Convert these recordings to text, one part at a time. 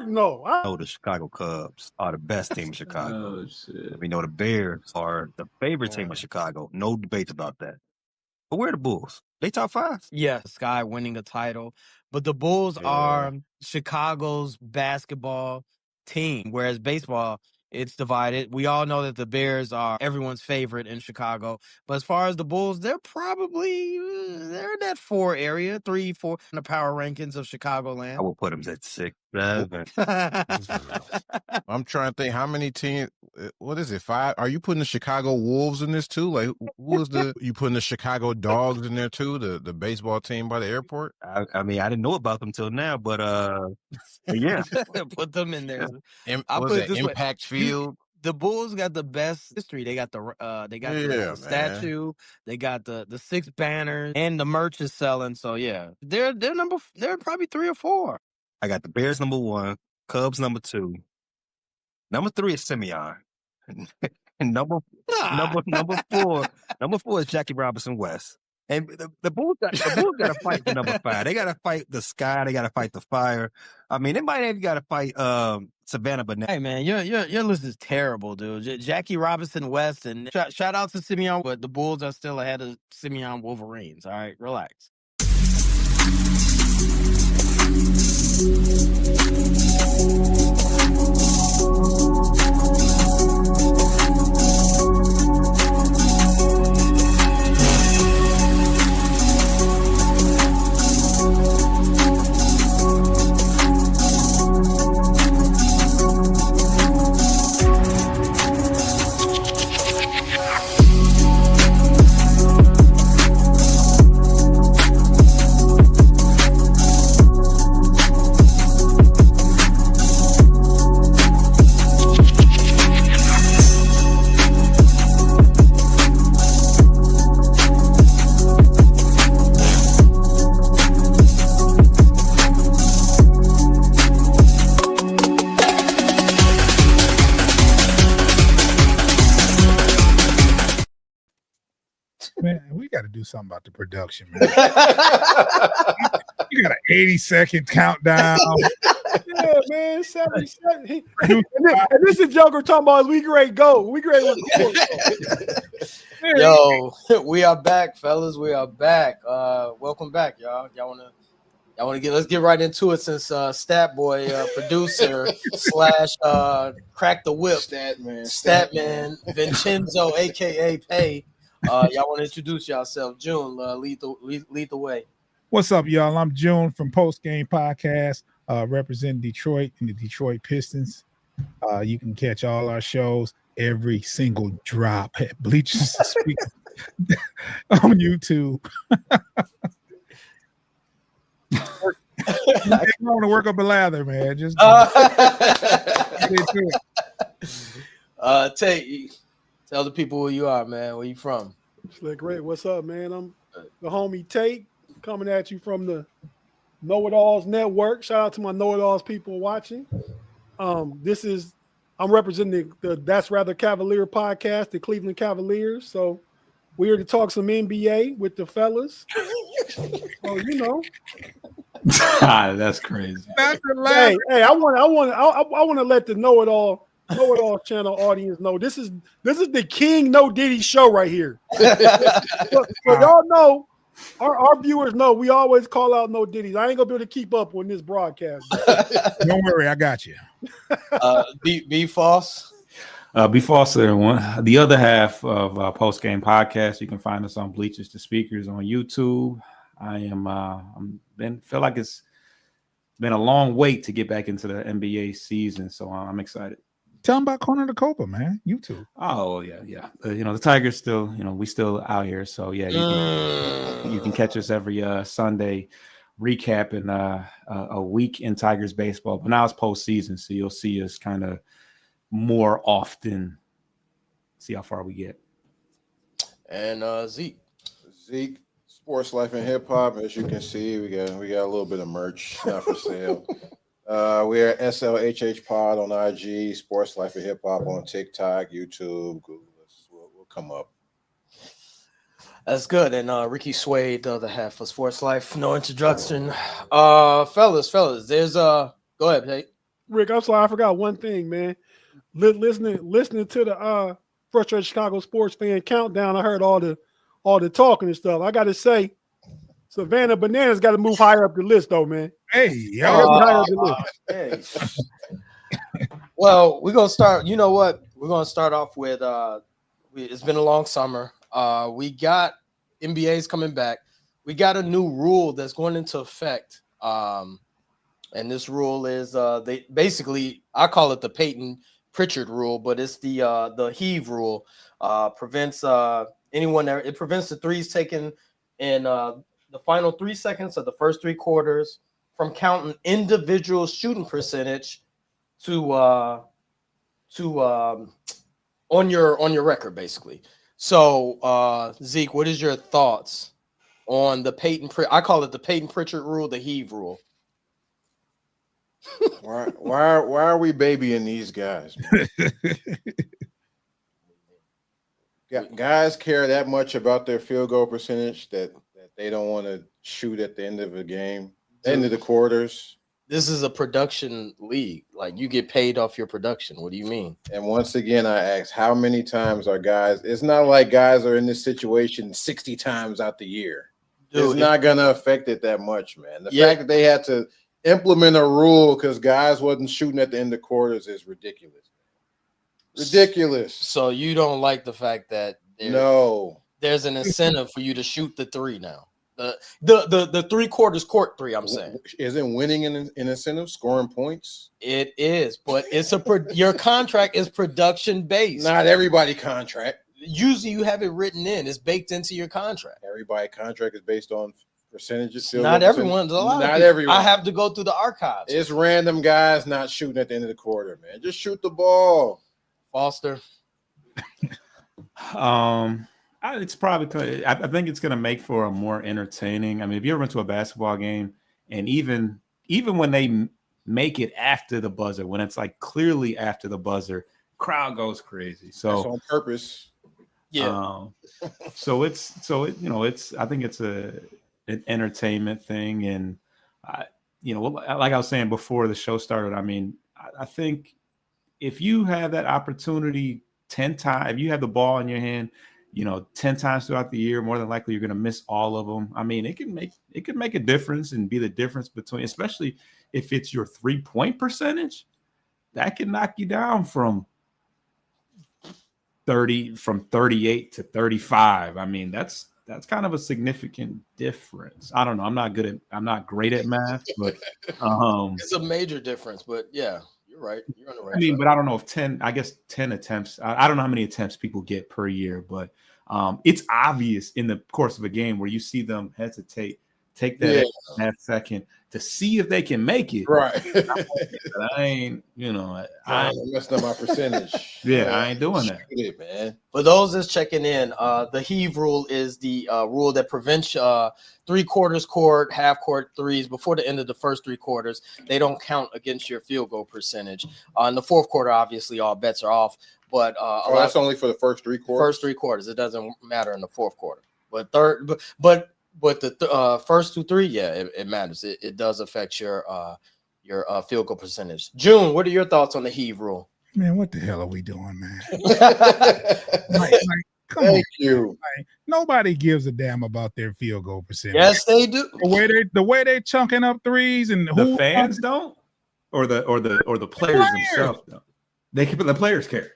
no. know the Chicago Cubs are the best team in Chicago. Oh, shit. We know the Bears are the favorite team in Chicago. No debates about that. But where are the Bulls? They top 5? Yeah, Sky winning a title. But the Bulls are Chicago's basketball team, whereas baseball, it's divided. We all know that the Bears are everyone's favorite in Chicago. But as far as the Bulls, they're probably they're in that 4 area, 3, 4 in the power rankings of Chicagoland. I will put them at 6, 7. I'm trying to think how many teams. What is it? 5? Are you putting the Chicago Wolves in this too? Like, who is you putting the Chicago Dogs in there too? The baseball team by the airport. I mean, I didn't know about them till now, but yeah, put them in there. Was it Impact Field? The Bulls got the best history. They got the statue. They got the 6 banners, and the merch is selling. So yeah, they're probably 3 or 4. I got the Bears number 1, Cubs number 2, number 3 is Simeon, and number 4 is Jackie Robinson West. And the Bulls got to fight for number 5. They got to fight the Sky. They got to fight the Fire. I mean, they might even got to fight Savannah Bananas. Hey man, your list is terrible, dude. Jackie Robinson West, and shout out to Simeon, but the Bulls are still ahead of Simeon Wolverines. All right, relax. Man, we got to do something about the production, man. You got an 80-second countdown. Yeah, man. 7. And this is Joker talking about we great go. We great. Yo, we are back, fellas. We are back. Welcome back, y'all. Y'all wanna let's get right into it since Stat Boy, producer / Crack the Whip, Statman, Vincenzo, aka Pay. Y'all want to introduce yourself? June, lead the way. What's up, y'all? I'm June from Post Game Podcast, representing Detroit and the Detroit Pistons. You can catch all our shows, every single drop at Bleachers to Speak on YouTube. I want to work up a lather, man. Just tell the people who you are, man. Where you from? Slick Ray, what's up, man? I'm the homie Tate, coming at you from the Know It Alls Network. Shout out to my Know It Alls people watching. I'm representing the That's Rather Cavalier podcast, the Cleveland Cavaliers. So we're here to talk some NBA with the fellas. So you know. That's crazy. Hey, I want to let the Know It All channel audience know this is the King No Diddy show right here. so y'all know, our viewers know we always call out No Diddy's. I ain't gonna be able to keep up on this broadcast. Don't worry, I got you. Be false. Be false, everyone. The other half of Post Game Podcast, you can find us on Bleachers to Speakers on YouTube. I am feel like it's been a long wait to get back into the NBA season, so I'm excited. Tell them about Corner the Copa, man. YouTube. Oh yeah. The Tigers still, we still out here. So yeah, you can catch us every Sunday, recapping a week in Tigers baseball. But now it's postseason, so you'll see us kind of more often. See how far we get. And Zeke, Sports Life and Hip Hop. As you can see, we got a little bit of merch not for sale. We are SLHH Pod on IG, Sports Life and Hip Hop on TikTok, YouTube, Google. We'll come up. That's good. And Ricky Suede, the other half of Sports Life. No introduction. Fellas, there's go ahead, Tate. Rick, I'm sorry, I forgot one thing, man. Listening to the Frustrated Chicago Sports Fan Countdown, I heard all the talking and stuff. I got to say, Savannah Bananas got to move higher up the list, though, man. Hey, Higher up the list. Hey. Well, we're gonna start. You know what? We're gonna start off with. It's been a long summer. We got NBA's coming back. We got a new rule that's going into effect. And this rule is they basically, I call it the Peyton Pritchard rule, but it's the heave rule. Prevents anyone there. It prevents the threes taken in the final 3 seconds of the first 3 quarters from counting individual shooting percentage to on your record, basically. So Zeke, what is your thoughts on the I call it the Peyton Pritchard rule, the heave rule? Why are we babying these guys, man? Guys care that much about their field goal percentage that they don't want to shoot at the end of the game, end of the quarters. This is a production league. Like, you get paid off your production. What do you mean? And once again, I ask, how many times are guys? It's not like guys are in this situation 60 times out the year. Dude, it's not going to affect it that much, man. The fact that they had to implement a rule because guys wasn't shooting at the end of quarters is ridiculous. Ridiculous. So you don't like the fact that there's an incentive for you to shoot the three now. The 3 quarters court three, I'm saying. Isn't winning an incentive, scoring points? It is, but it's your contract is production based. Not everybody contract. Usually you have it written in. It's baked into your contract. Everybody contract is based on percentages. Not everyone. Not everyone. I have to go through the archives. It's random guys not shooting at the end of the quarter, man. Just shoot the ball. Foster. It's probably. I think it's going to make for a more entertaining. I mean, if you ever went to a basketball game, and even when they make it after the buzzer, when it's like clearly after the buzzer, crowd goes crazy. So that's on purpose. Yeah. I think it's an entertainment thing, and like I was saying before the show started, I mean, I think if you have that opportunity 10 times, if you have the ball in your hand, 10 times throughout the year, more than likely you're going to miss all of them. I mean, it can make a difference and be the difference between, especially if it's your 3-point percentage, that can knock you down from 38 to 35. I mean, that's kind of a significant difference. I don't know. I'm not great at math, but it's a major difference. But yeah, you're right. You're on the right. I mean, but I don't know if 10 attempts. I don't know how many attempts people get per year, but it's obvious in the course of a game where you see them hesitate, take that second to see if they can make it. Right. I ain't, I messed up my percentage. I ain't doing that. It, man. For those that's checking in, the heave rule is the rule that prevents 3 quarters court, half court threes before the end of the first 3 quarters. They don't count against your field goal percentage. In the fourth quarter, obviously, all bets are off. But that's only for the first 3 quarters. First 3 quarters. It doesn't matter in the fourth quarter. But the first 2-3, it matters. It does affect your field goal percentage. June, what are your thoughts on the heave rule? Man, what the hell are we doing, man? Come on. You. Nobody gives a damn about their field goal percentage. Yes, they do. The way they're chunking up threes, and the fans don't, or the players themselves don't. The players care.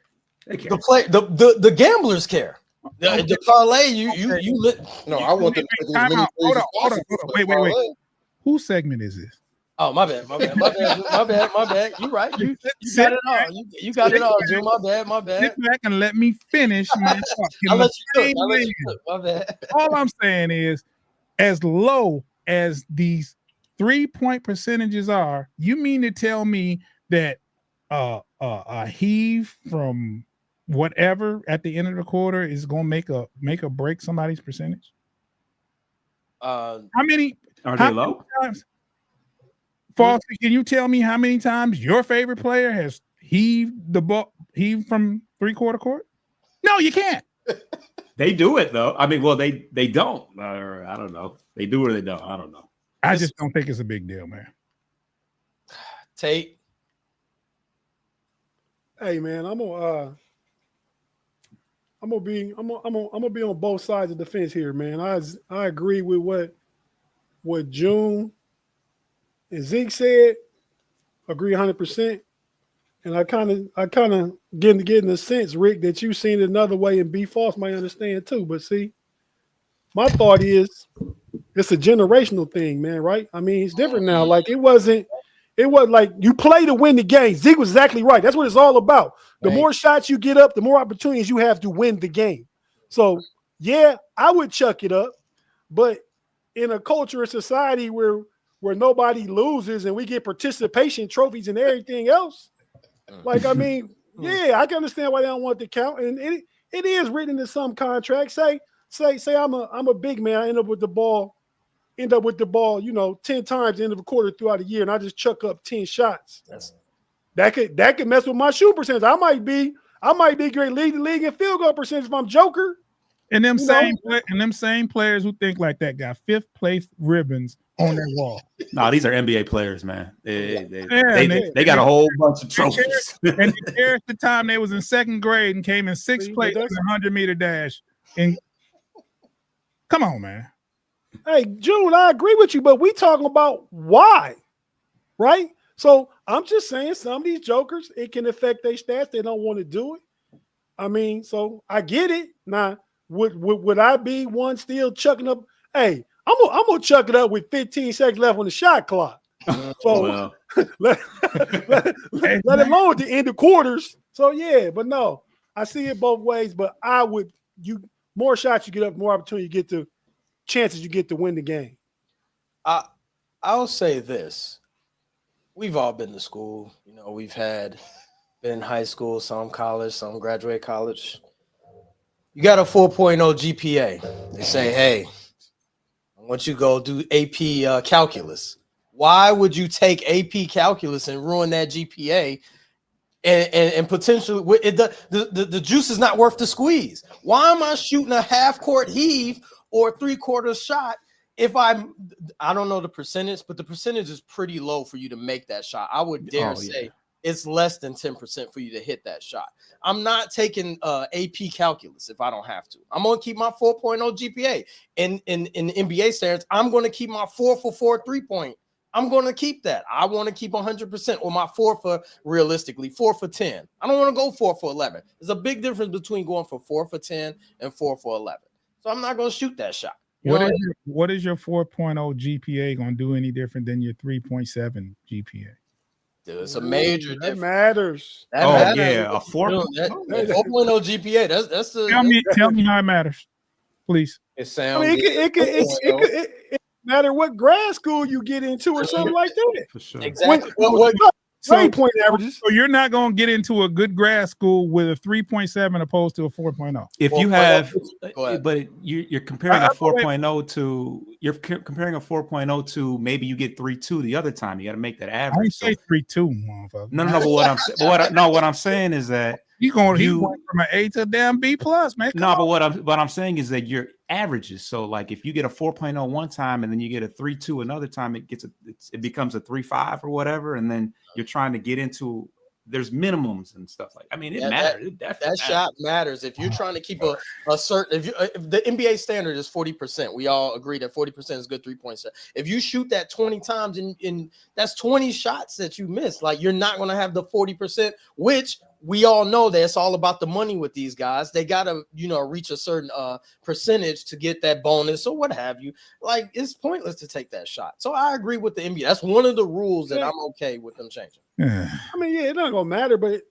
They care. The gamblers care. The parlay, you lit. No, I want them to as many hold on. Wait. Whose segment is this? Oh, my bad. You right. You got it all. You got it all, Jim. My bad. Sit back and let me finish my talk. I'll let you cook. My bad. All I'm saying is, as low as these 3-point percentages are, you mean to tell me that a heave from whatever at the end of the quarter is going to make or break somebody's percentage? How many are they low? Foster, can you tell me how many times your favorite player has heaved the ball from 3-quarter court? No, you can't. They do it though. I mean, well, they don't. Or I don't know. They do or they don't. I don't know. I just don't think it's a big deal, man. Tate. Hey man, I'm gonna be on both sides of the fence here, man. I agree with what June and Zeke said. Agree 100%. And I kind of getting a sense, Rick, that you seen it another way, and B False might understand too. But see, my thought is it's a generational thing, man. Right? I mean, it's different now. Like it wasn't like you play to win the game. Zeke was exactly right. That's what it's all about. The more shots you get up, the more opportunities you have to win the game. So yeah, I would chuck it up, but in a culture and society where nobody loses and we get participation trophies and everything else. Like, I mean, yeah, I can understand why they don't want to count. And it is written in some contracts. Say I'm a big man. I end up with the ball, 10 times at the end of a quarter throughout a year, and I just chuck up 10 shots. That could mess with my shooting percentage. I might be great lead the league in field goal percentage if I'm Joker. And them same players who think like that got fifth place ribbons on their wall. No, these are NBA players, man. They got a whole bunch of trophies. And there's the time they was in second grade and came in sixth place in the 100-meter dash. And come on, man. Hey, June, I agree with you, but we talking about why, right? So I'm just saying some of these jokers, it can affect their stats. They don't want to do it. I mean, so I get it. Now, would I be one still chucking up? Hey, I'm gonna chuck it up with 15 seconds left on the shot clock. So let alone at the end of quarters. So yeah, but no, I see it both ways. But more shots you get up, more opportunity you get to, chances you get to win the game. I'll say this: we've all been to school. We've been in high school, some college, some graduate college. You got a 4.0 GPA. They say, hey, I want you to go do AP calculus. Why would you take AP calculus and ruin that GPA and potentially the juice is not worth the squeeze? Why am I shooting a half court heave or a 3/4 shot if I don't know the percentage, but the percentage is pretty low for you to make that shot. I would dare say it's less than 10% for you to hit that shot. I'm not taking AP calculus if I don't have to. I'm going to keep my 4.0 GPA. In NBA standards, I'm going to keep my 4 for 4 3-point. I'm going to keep that. I want to keep 100% or my 4 for 10. I don't want to go 4 for 11. There's a big difference between going for 4 for 10 and 4 for 11. So I'm not going to shoot that shot. What is your 4.0 GPA going to do any different than your 3.7 GPA? Dude, it's a major difference. That matters. That matters. Yeah, a 4.0 GPA. That's the. Tell me how it matters, please. It sounds. I mean, it matter what grad school you get into or something like that. For sure. Exactly. Point averages. So you're not going to get into a good grad school with a 3.7 opposed to a 4.0. If you have, but you're comparing a 4.0 to maybe you get 3.2 the other time. You got to make that average. I didn't say 3.2, motherfucker. No. But what I'm saying is that he went from an A to a damn B plus, man. No, but what I'm saying is that your averages. So like if you get a 4.0 one time and then you get a 3.2 another time, it becomes a 3.5 or whatever, and then you're trying to get into. There's minimums and stuff like. I mean, it matters. That shot matters. If you're trying to keep a certain, if the NBA standard is 40%, we all agree that 40% is good 3-point. If you shoot that 20 times and that's 20 shots that you miss, like you're not going to have the 40%, which we all know that it's all about the money with these guys. They got to, reach a certain percentage to get that bonus or what have you. Like it's pointless to take that shot. So I agree with the NBA. That's one of the rules that I'm okay with them changing. I mean, yeah, it's not gonna matter, but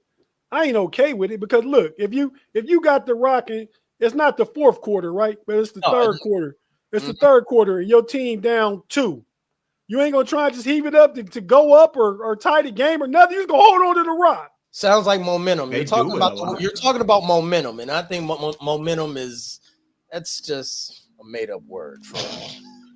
I ain't okay with it because look, if you got the Rocket, it's not the fourth quarter, right? But it's the third quarter. It's the third quarter, and your team down 2. You ain't gonna try and just heave it up to go up or tie the game or nothing. You're gonna hold on to the rock. Sounds like momentum. You're talking about momentum, and I think momentum that's just a made up word for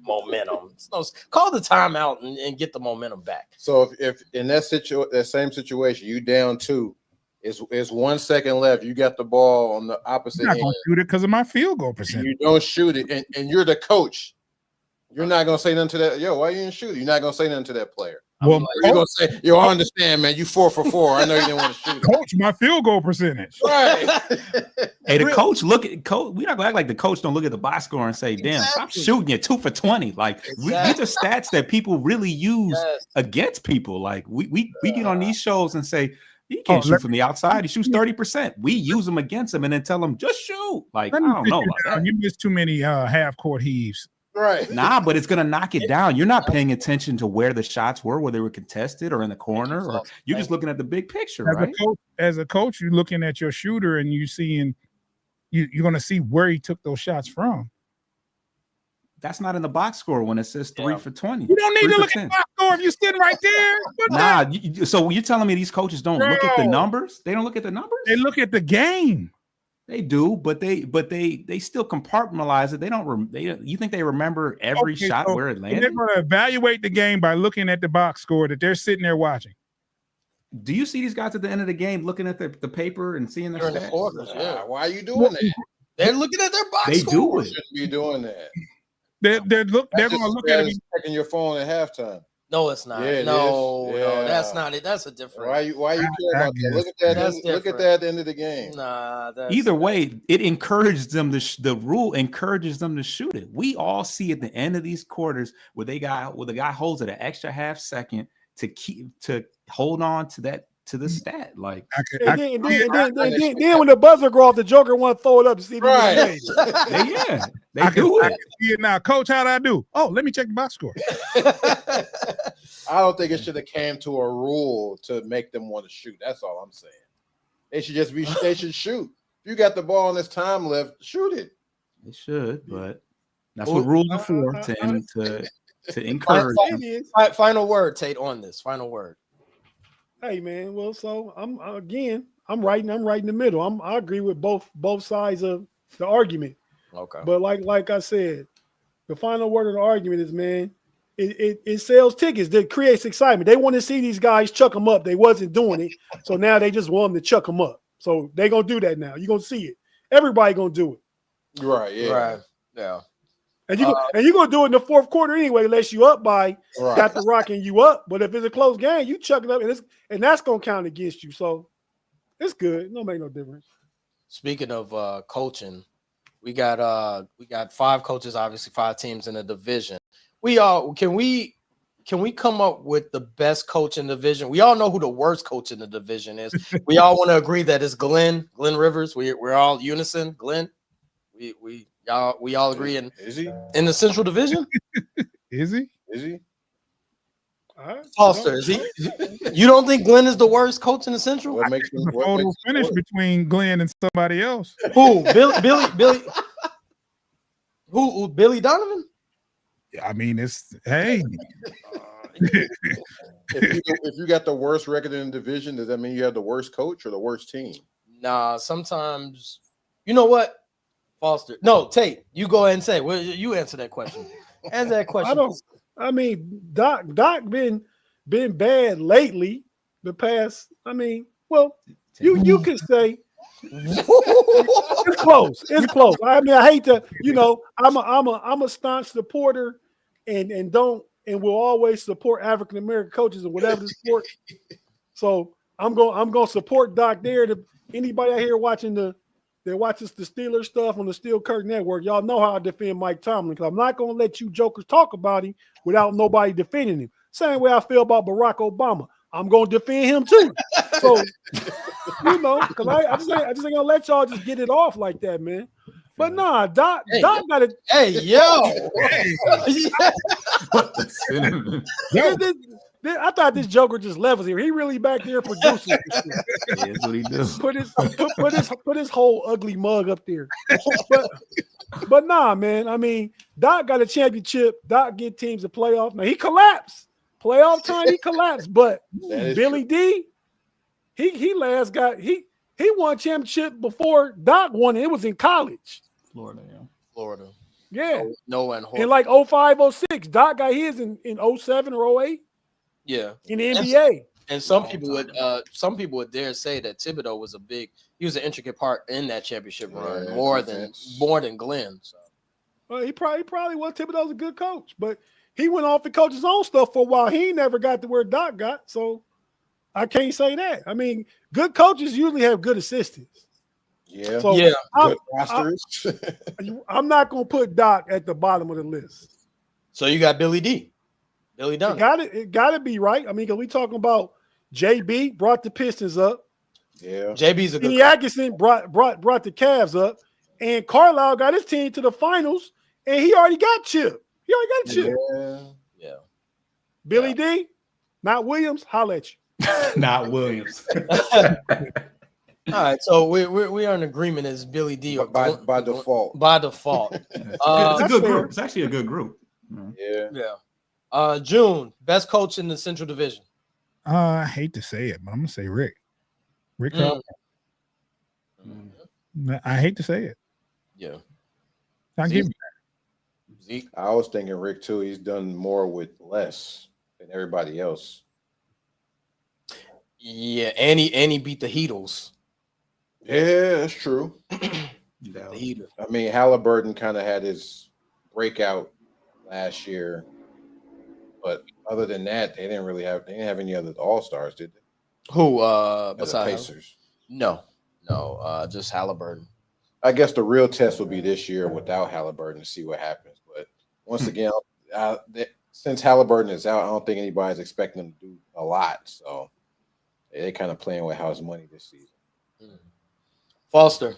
momentum. So call the timeout and get the momentum back. So if in that same situation, you down 2, it's 1 second left. You got the ball on the opposite end. I'm not gonna shoot it because of my field goal percentage. You don't shoot it, and you're the coach. You're not gonna say nothing to that. Yo, why you didn't shoot it? You're not gonna say nothing to that player. Well, You're gonna say, "Yo, I understand, man. You 4 for 4. I know you didn't want to shoot it." coach, my field goal percentage. Right. Hey, the coach look at coach. We not gonna act like the coach don't look at the box score and say, "Damn, stop shooting. You're 2 for 20." Like these are stats that people really use against people. Like we get on these shows and say, "He can't shoot from the outside. He shoots 30%." We use them against him and then tell him, "Just shoot." Like I don't know about that. You missed too many half court heaves. Right. Nah, but it's gonna knock it down. You're not paying attention to where the shots were, whether they were contested or in the corner, or you're just looking at the big picture, right? As a coach, you're looking at your shooter and you're going to see where he took those shots from. That's not in the box score when it says 3 for 20. You don't need to look at the box score if you're sitting right there. So you're telling me these coaches don't look at the numbers? They don't look at the numbers? They look at the game. They do, but they still compartmentalize it. They don't. You think they remember every shot where it landed? They're going to evaluate the game by looking at the box score that they're sitting there watching. Do you see these guys at the end of the game looking at the paper and seeing their stats? Why are you doing that? They're looking at their box They score. do it. You shouldn't be doing that. They're going to look at it. Checking your phone at halftime. No, it's not. Yeah, no, yeah. that's not it. That's a different. Why you care about that? Look at that. Look at that at the end of the game. Nah. Either way, it encourages them the rule encourages them to shoot it. We all see at the end of these quarters where the guy holds it an extra half second to hold on to the stat. Like then when the buzzer go off, the Joker want to throw it up to see if right. They do it. I can see it now, Coach. How'd I do? Oh, let me check the box score. I don't think it should have came to a rule to make them want to shoot. That's all I'm saying. They should just be. They should shoot. If you got the ball and there's time left, shoot it. They should, but that's what rules are for to encourage. Final word, Tate, on this. Final word. Hey man, well, so I'm right in the middle. I agree with both sides of the argument. Okay. But like I said, the final word of the argument is, man, it sells tickets. That creates excitement. They want to see these guys chuck them up. They wasn't doing it, so now they just want them to chuck them up. So they gonna do that now. You're gonna see it. Everybody gonna do it. Right. Yeah. Right. Yeah. And you're gonna do it in the fourth quarter anyway, unless you up by got the rock and you up. But if it's a close game, you chuck it up, and that's gonna count against you. So it's good. It don't make no difference. Speaking of coaching, we got 5 coaches, obviously 5 teams in the division. Can we come up with the best coach in the division? We all know who the worst coach in the division is. We all want to agree that it's Glenn Rivers. We're all unison. Glenn. We all agree in the Central Division. Is he? Foster, is he? You don't think Glenn is the worst coach in the Central? What makes him, The photo finish between Glenn and somebody else. Who? Billy? Who? Billy Donovan? I mean, it's hey. if you got the worst record in the division, does that mean you have the worst coach or the worst team? Nah, sometimes. You know what? Foster. No, Tate, you go ahead and say. Well, you answer that question. Answer that question. I mean, Doc been bad lately. The past. I mean, well, you can say it's close. It's close. I mean, I hate to. I'm a staunch supporter, and will always support African American coaches in whatever the sport. So I'm going to support Doc there. Anybody out here watching that watches the Steelers stuff on the Steel Curtain Network, y'all know how I defend Mike Tomlin, because I'm not going to let you jokers talk about him without nobody defending him. Same way I feel about Barack Obama. I'm going to defend him too. So, because I just ain't going to let y'all just get it off like that, man. But nah, Doc got it. Hey, yo. I thought this Joker just left us here. He really back there producing. That's what he does. Put his whole ugly mug up there. But nah, man. I mean, Doc got a championship. Doc get teams to playoff. Now he collapsed. Playoff time, he collapsed. But Billy D, he won a championship before Doc won it. It was in college. Florida. Yeah. No and in like 05, 06. Doc got his in 07 or 08. Yeah. In the NBA. And some people would dare say that Thibodeau was he was an intricate part in that championship run more than Glenn. So well, he probably was. Thibodeau's a good coach, but he went off and coached his own stuff for a while. He ain't never got to where Doc got, so I can't say that. I mean, good coaches usually have good assistants. Yeah. So Yeah. Good rosters. I'm not gonna put Doc at the bottom of the list. So you got Billy D. Billy Donovan. It gotta be right. I mean, because we talking about JB brought the Pistons up. Yeah. JB's a good Kenny Atkinson brought the Cavs up, and Carlisle got his team to the finals, and he already got chipped. He already got chipped. Yeah. Billy D, not Williams. Holla at you. Not Williams. All right, so we are in agreement as Billy D or By default. By default. It's a good fair. group. It's actually a good group. Yeah. Yeah. June, best coach in the Central Division. I hate to say it, but I'm gonna say Rick. Rick Carlisle. I hate to say it. Yeah. I'll give you Zeke. I was thinking Rick too. He's done more with less than everybody else. Yeah, and he beat the Heatles. Yeah, that's true. The Heatles. I mean, Halliburton kind of had his breakout last year, but other than that, they didn't have any other all-stars, did they? Who The besides Pacers. No, just Halliburton. I guess the real test will be this year without Halliburton to see what happens. But once again, since Halliburton is out, I don't think anybody's expecting him to do a lot. So they're kind of playing with house money this season. Foster.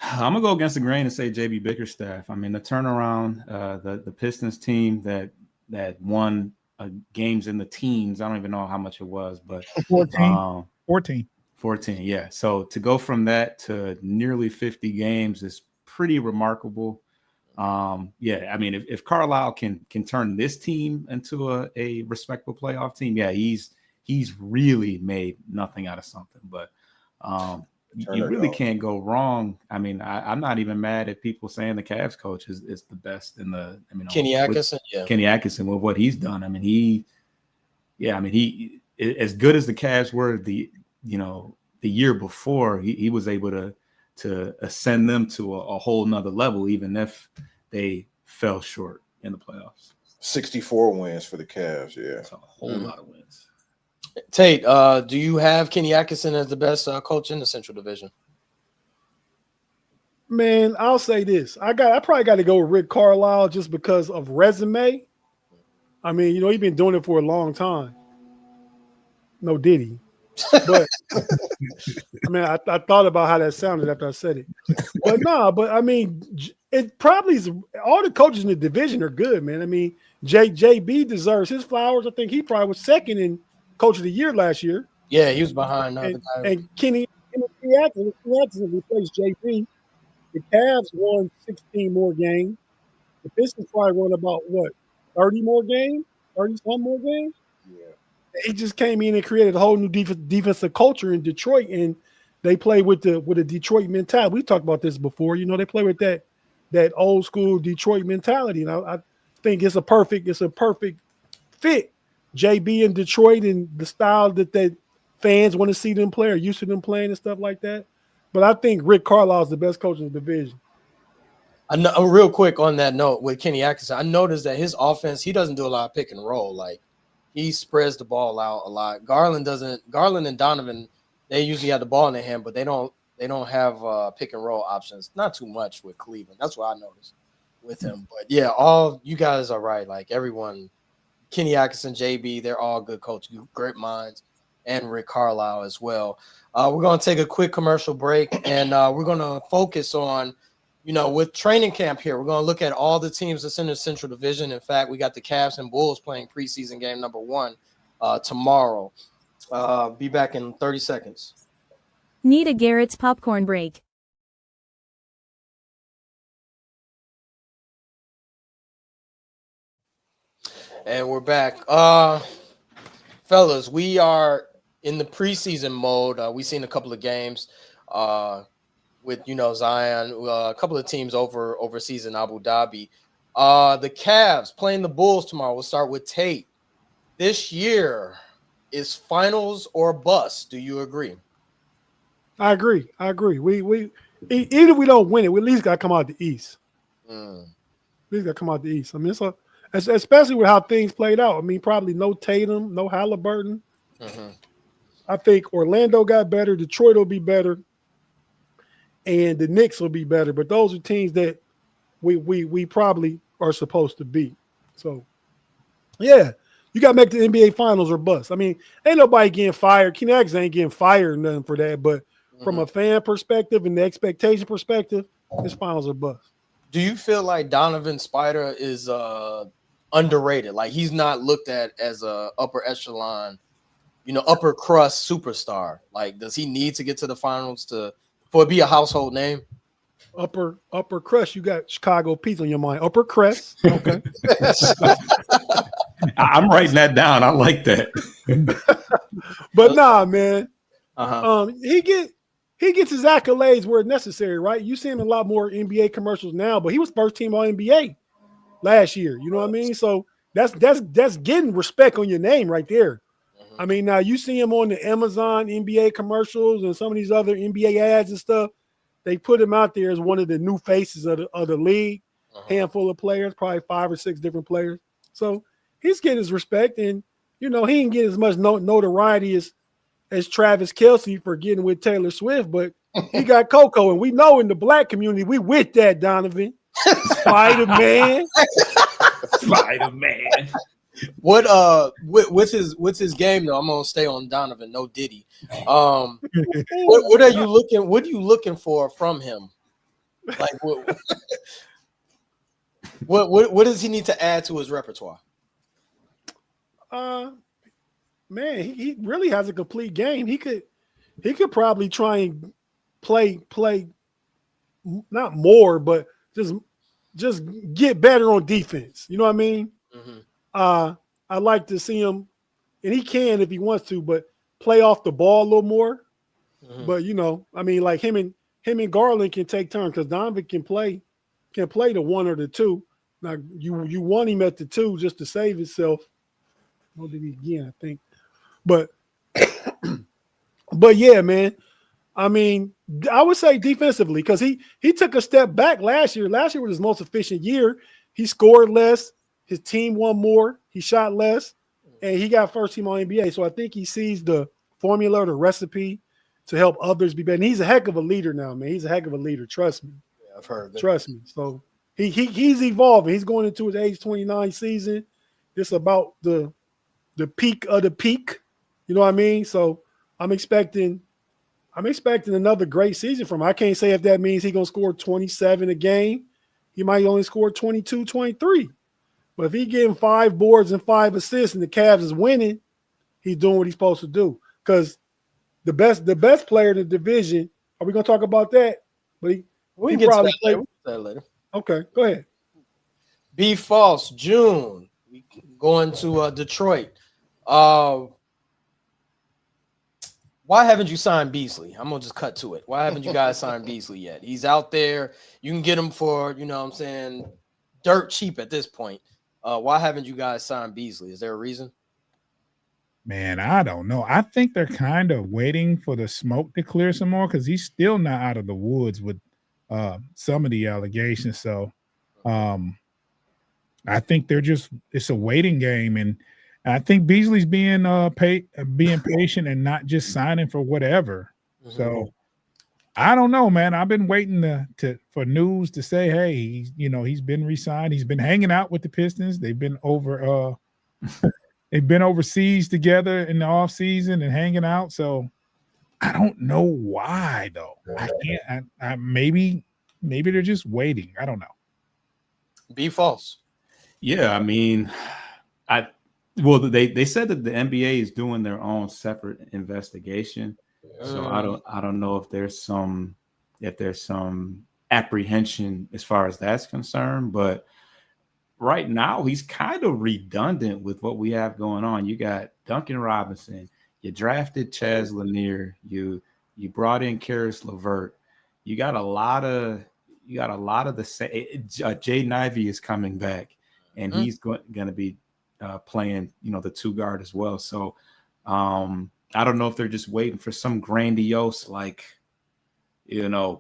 I'm gonna go against the grain and say JB Bickerstaff. I mean, the turnaround, the Pistons team that won games in the teens. I don't even know how much it was, but 14. 14, yeah. So to go from that to nearly 50 games is pretty remarkable. Yeah, I mean, if Carlisle can turn this team into a respectable playoff team, yeah, he's really made nothing out of something. But you really can't go wrong. I mean, I'm not even mad at people saying the Cavs coach is the best in the. I mean, Kenny Atkinson, Kenny Atkinson with what he's done. I mean, he as good as the Cavs were the year before, he was able to ascend them to a whole nother level, even if they fell short in the playoffs. 64 wins for the Cavs, yeah. That's a whole lot of wins. Tate, do you have Kenny Atkinson as the best coach in the Central Division? Man, I'll say this. I probably got to go with Rick Carlisle just because of resume. I mean, he's been doing it for a long time. No, did he? But I mean, I thought about how that sounded after I said it. But I mean, it probably is. All the coaches in the division are good, man. I mean, JB deserves his flowers. I think he probably was second in Coach of the Year last year. Yeah, he was behind the guy. And Kenny Atkinson replaced JB. The Cavs won 16 more games. The Pistons probably won about 30 more games, 30-some more games. Yeah. He just came in and created a whole new defensive culture in Detroit, and they play with a Detroit mentality. We talked about this before. They play with that old school Detroit mentality, and I think it's a perfect fit. JB in Detroit and the style that fans want to see them play, are used to them playing and stuff like that. But I think Rick Carlisle is the best coach in the division. I know, real quick on that note with Kenny Atkinson, I noticed that his offense, he doesn't do a lot of pick and roll. Like, he spreads the ball out a lot. Garland and Donovan, they usually have the ball in their hand, but they don't have pick and roll options. Not too much with Cleveland. That's what I noticed with him. But yeah, all you guys are right. Like, everyone, Kenny Atkinson, JB, they're all good coaches, great minds, and Rick Carlisle as well. We're going to take a quick commercial break, and we're going to focus on, with training camp here, we're going to look at all the teams that's in the Central Division. In fact, we got the Cavs and Bulls playing preseason game number 1 tomorrow. Be back in 30 seconds. Need a Garrett's popcorn break. And we're back. Fellas, we are in the preseason mode. We've seen a couple of games with, Zion, a couple of teams overseas in Abu Dhabi. The Cavs playing the Bulls tomorrow. We'll start with Tate. This year is finals or bust. Do you agree? I agree. We even if we don't win it, we at least got to come out the East. At least got to come out the East. I mean, especially with how things played out. I mean, probably no Tatum, no Halliburton. I think Orlando got better. Detroit will be better, and the Knicks will be better. But those are teams that we probably are supposed to beat. So, yeah, you got to make the NBA Finals or bust. I mean, ain't nobody getting fired. Kinetics ain't getting fired or nothing for that. But from a fan perspective and the expectation perspective, this Finals or bust. Do you feel like Donovan Spider is underrated? Like he's not looked at as a upper echelon, upper crust superstar. Like, does he need to get to the finals for it be a household name? Upper crust, you got Chicago Pete's on your mind. Upper crust, okay. I'm writing that down. I like that. But nah, man. He gets his accolades where necessary, right? You see him in a lot more NBA commercials now, but he was first team All NBA last year. You know what I mean? So that's getting respect on your name right there. I mean, now you see him on the Amazon NBA commercials and some of these other NBA ads and stuff. They put him out there as one of the new faces of the league. Handful of players, probably 5 or 6 different players. So he's getting his respect, and he didn't get as much notoriety as Travis Kelce for getting with Taylor Swift, but he got Coco, and we know in the black community we with that, Donovan. Spider-Man. Spider-Man. What's his game though? I'm gonna stay on Donovan, no Diddy. What are you looking for from him? Like what does he need to add to his repertoire? Man, he really has a complete game. He could probably try and play not more, but just get better on defense. You know what I mean? I like to see him, and he can if he wants to, but play off the ball a little more. But I mean, like him and Garland can take turns because Donovan can play the 1 or the 2. Now you want him at the 2 just to save himself. What did he again? I think, but yeah, man. I mean, I would say defensively because he took a step back last year. Last year was his most efficient year. He scored less. His team won more. He shot less, and he got first team on NBA. So I think he sees the formula, the recipe to help others be better. And he's a heck of a leader now, man. He's a heck of a leader. Trust me. Yeah, I've heard that. Trust me. So he's evolving. He's going into his age 29 season. It's about the peak of the peak. You know what I mean? So I'm expecting another great season from him. I can't say if that means he's going to score 27 a game. He might only score 22, 23. But if he's getting 5 boards and 5 assists and the Cavs is winning, he's doing what he's supposed to do. Because the best player in the division, are we going to talk about that? But we can probably play that later. Okay, go ahead. Be false. June. We going to Detroit. Why haven't you signed Beasley? I'm gonna just cut to it. Why haven't you guys signed Beasley yet? He's out there. You can get him for, dirt cheap at this point. Why haven't you guys signed Beasley? Is there a reason? Man, I don't know. I think they're kind of waiting for the smoke to clear some more because he's still not out of the woods with some of the allegations. So I think it's a waiting game, and I think Beasley's being patient and not just signing for whatever. So I don't know, man. I've been waiting for news to say, hey, he's been re-signed. He's been hanging out with the Pistons. They've been they've been overseas together in the off season and hanging out. So I don't know why though. I can't. Maybe they're just waiting. I don't know. Be false. Yeah, I mean, they said that the NBA is doing their own separate investigation. So I don't know if there's some apprehension as far as that's concerned, but right now he's kind of redundant with what we have going on. You got Duncan Robinson, you drafted Chaz Lanier, you brought in Karis LeVert, you got a lot of the same. Jaden Ivey is coming back, and he's going to be playing, the 2 guard as well. So I don't know if they're just waiting for some grandiose,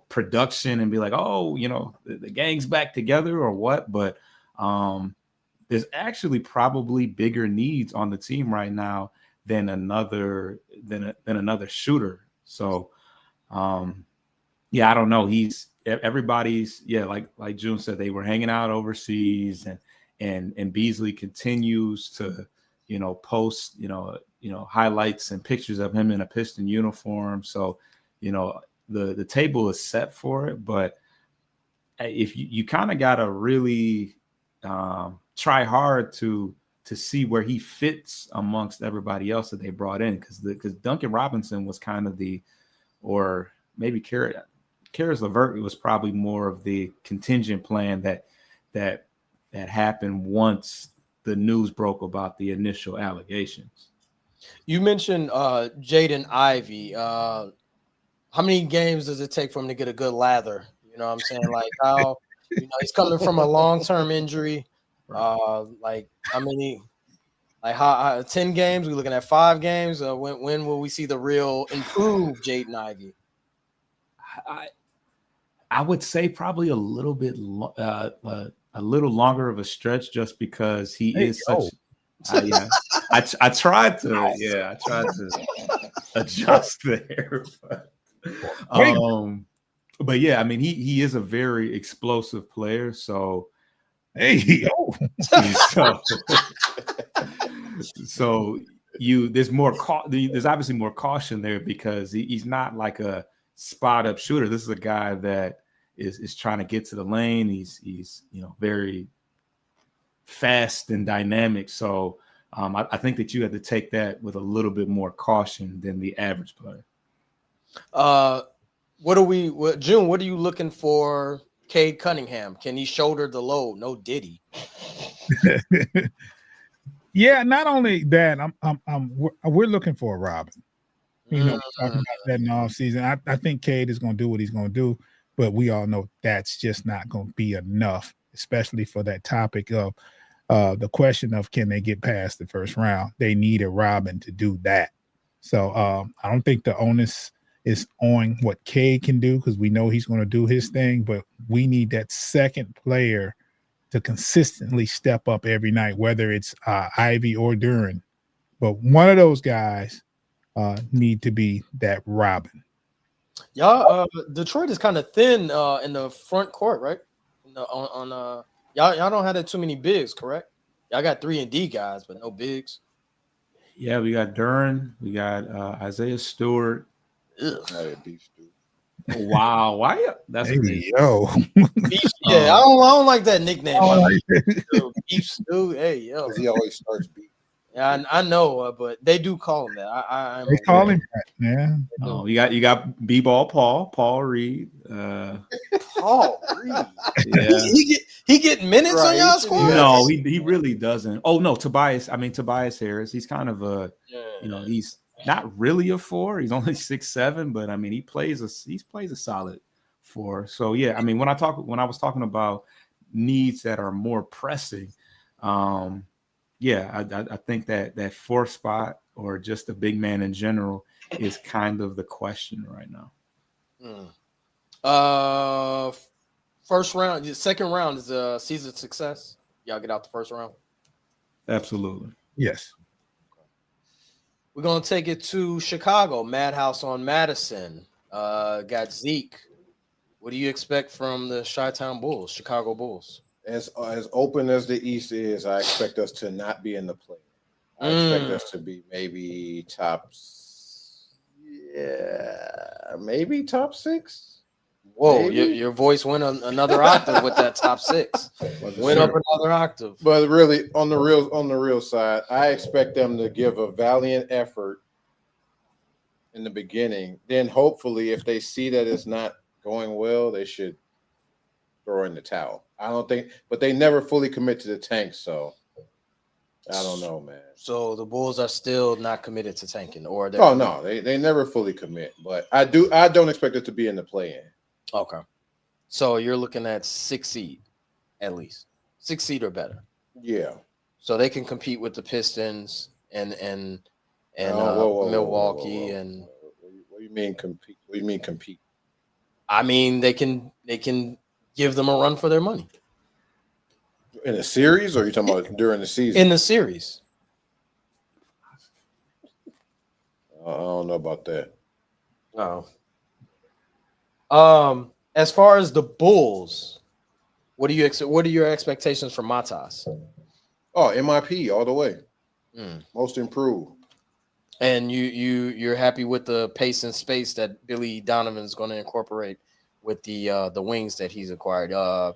production and be like, oh, the gang's back together or what. But there's actually probably bigger needs on the team right now than another shooter. So, yeah, I don't know. Everybody's like June said, they were hanging out overseas, and Beasley continues to post highlights and pictures of him in a Piston uniform. So the table is set for it, but if you kind of gotta really try hard to see where he fits amongst everybody else that they brought in, because Duncan Robinson was kind of or maybe Karis LeVert was probably more of the contingent plan that happened once the news broke about the initial allegations. You mentioned Jaden Ivey. How many games does it take for him to get a good lather? You know what I'm saying? Like how he's coming from a long-term injury. Like how many? Like how 10 games? We're looking at 5 games. When will we see the real improved Jaden Ivey? I would say probably a little bit a little longer of a stretch, just because he is such. I tried to adjust there, but yeah, I mean he is a very explosive player. So there's obviously more caution there, because he's not like a spot up shooter. This is a guy that is trying to get to the lane. He's very fast and dynamic. So I think that you have to take that with a little bit more caution than the average player. June, what are you looking for Cade Cunningham? Can he shoulder the load? No Diddy. Yeah, not only that, we're looking for a Robin. Talking about that in the offseason. I think Cade is going to do what he's going to do, but we all know that's just not going to be enough, especially for that topic of the question of can they get past the first round. They need a Robin to do that. So I don't think the onus is on what Cade can do, because we know he's going to do his thing, but we need that second player to consistently step up every night, whether it's Ivy or Duran. But one of those guys need to be that Robin. Y'all, Detroit is kind of thin in the front court, right? Y'all don't have that too many bigs, correct? Y'all got 3-and-D guys, but no bigs. Yeah, we got Duran, we got Isaiah Stewart. Wow, why? That's Beef, I don't like that nickname. Beef Stew. Hey, yo, he always starts beef. Yeah, I know, but they do call him that. They call him that, yeah. Oh, you got B-ball Paul Reed. Paul Reed. Yeah. He get minutes on y'all squad? No, he really doesn't. Oh no, Tobias Harris. He's kind of he's not really a 4. He's only 6'7", but I mean he plays a solid 4. So yeah, I mean when I was talking about needs that are more pressing, yeah, I think that 4th spot, or just a big man in general, is kind of the question right now. First round, the second round is a season success. Y'all get out the first round. Absolutely. Yes. We're gonna take it to Chicago, Madhouse on Madison. Got Zeke. What do you expect from the Chi-Town Bulls, Chicago Bulls? As open as the East is, I expect us to not be in the play. I expect us to be maybe top 6. Whoa, your voice went another octave with that top 6. Went up another octave. But really, on the real side, I expect them to give a valiant effort in the beginning. Then hopefully, if they see that it's not going well, they should throw in the towel. I don't think, but they never fully commit to the tank, so I don't know, man. So the Bulls are still not committed to tanking, or no, they never fully commit. But I don't expect it to be in the play-in. Okay, so you're looking at 6 seed, at least 6 seed or better. Yeah. So they can compete with the Pistons and Milwaukee and. What do you mean compete? What do you mean compete? I mean they can give them a run for their money. In a series, or are you talking about during the season? In the series. I don't know about that. No. As far as the Bulls, what are your expectations for Matas? Oh, MIP all the way. Mm. Most improved. And you're happy with the pace and space that Billy Donovan is going to incorporate with the wings that he's acquired. The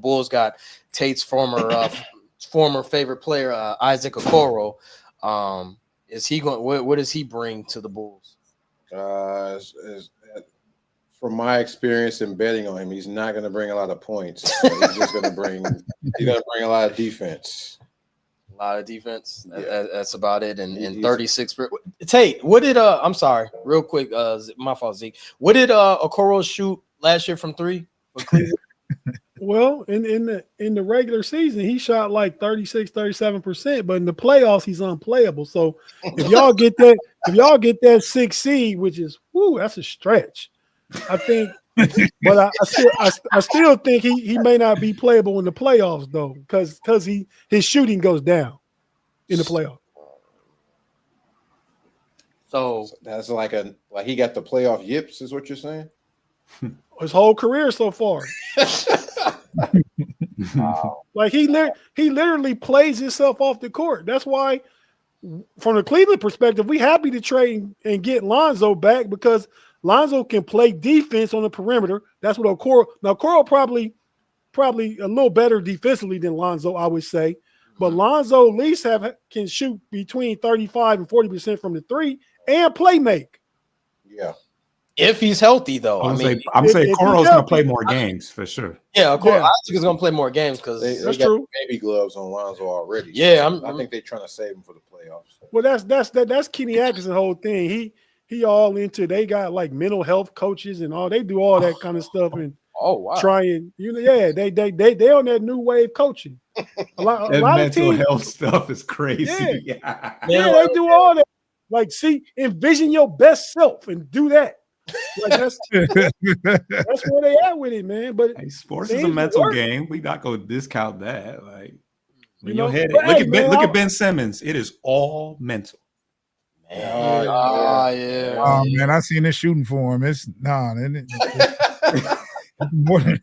Bulls got Tate's former favorite player, Isaac Okoro. Is he going? What does he bring to the Bulls? From my experience in betting on him, he's not going to bring a lot of points. He's just going to bring. He's going to bring a lot of defense. A lot of defense. Yeah. That's about it. And 36. Tate, what did I'm sorry, real quick. My fault, Zeke. What did Okoro shoot last year from 3 for Cleveland? Well, in the regular season, he shot like 36-37%, but in the playoffs, he's unplayable. So if y'all get that 6 seed, which is that's a stretch. I think, but I still think he may not be playable in the playoffs though, because his shooting goes down in the playoffs. So that's like he got the playoff yips, is what you're saying? His whole career so far. Wow. Like he literally plays himself off the court. That's why, from the Cleveland perspective, we happy to trade and get Lonzo back because Lonzo can play defense on the perimeter. That's what Okoro. Now Okoro probably a little better defensively than Lonzo, I would say. But Lonzo at least can shoot between 35 and 40% from the 3 and play make. Yeah. If he's healthy, though. I'm saying Okoro's going to play more games for sure. Yeah, Okoro, I think he's going to play more games because they got true. Baby gloves on Lonzo already. Yeah, so I think they're trying to save him for the playoffs. Well, that's Kenny Atkinson's whole thing. He all into. They got like mental health coaches and all. They do all that kind of stuff and trying. They on that new wave coaching. A lot mental of teams, health stuff is crazy. Yeah, they do all that. Like, envision your best self and do that. Like that's where they at with it, man. But sports is a mental game. We not gonna discount that. Like, your head. Look at Ben Simmons. It is all mental. Man. Yeah. Oh man, I seen this shooting for him. It's more than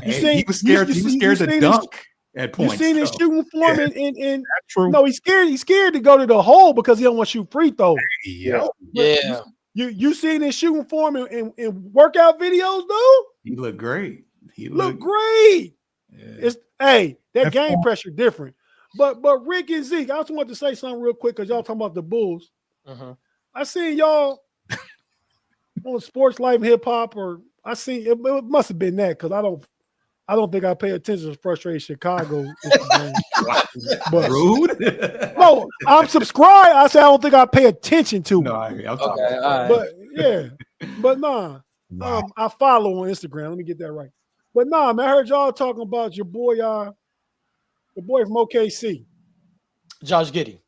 he was scared. He was scared to dunk at points. You seen his shooting for him, and no, he's scared. He's scared to go to the hole because he don't want to shoot free throws. Yeah. You seen his shooting for him in workout videos though? He looked great. He looked great. Yeah. That game pressure different. But Rick and Zeke, I just want to say something real quick because y'all talking about the Bulls. I seen y'all on Sports Life and Hip Hop, or I seen it must have been that because I don't think I pay attention to Frustration Chicago. But rude. No, I'm subscribed. I said I don't think I pay attention to. No, I'm talking about. But yeah, but nah. I follow on Instagram. Let me get that right. But nah, man, I heard y'all talking about your boy, the boy from OKC, Josh Giddey.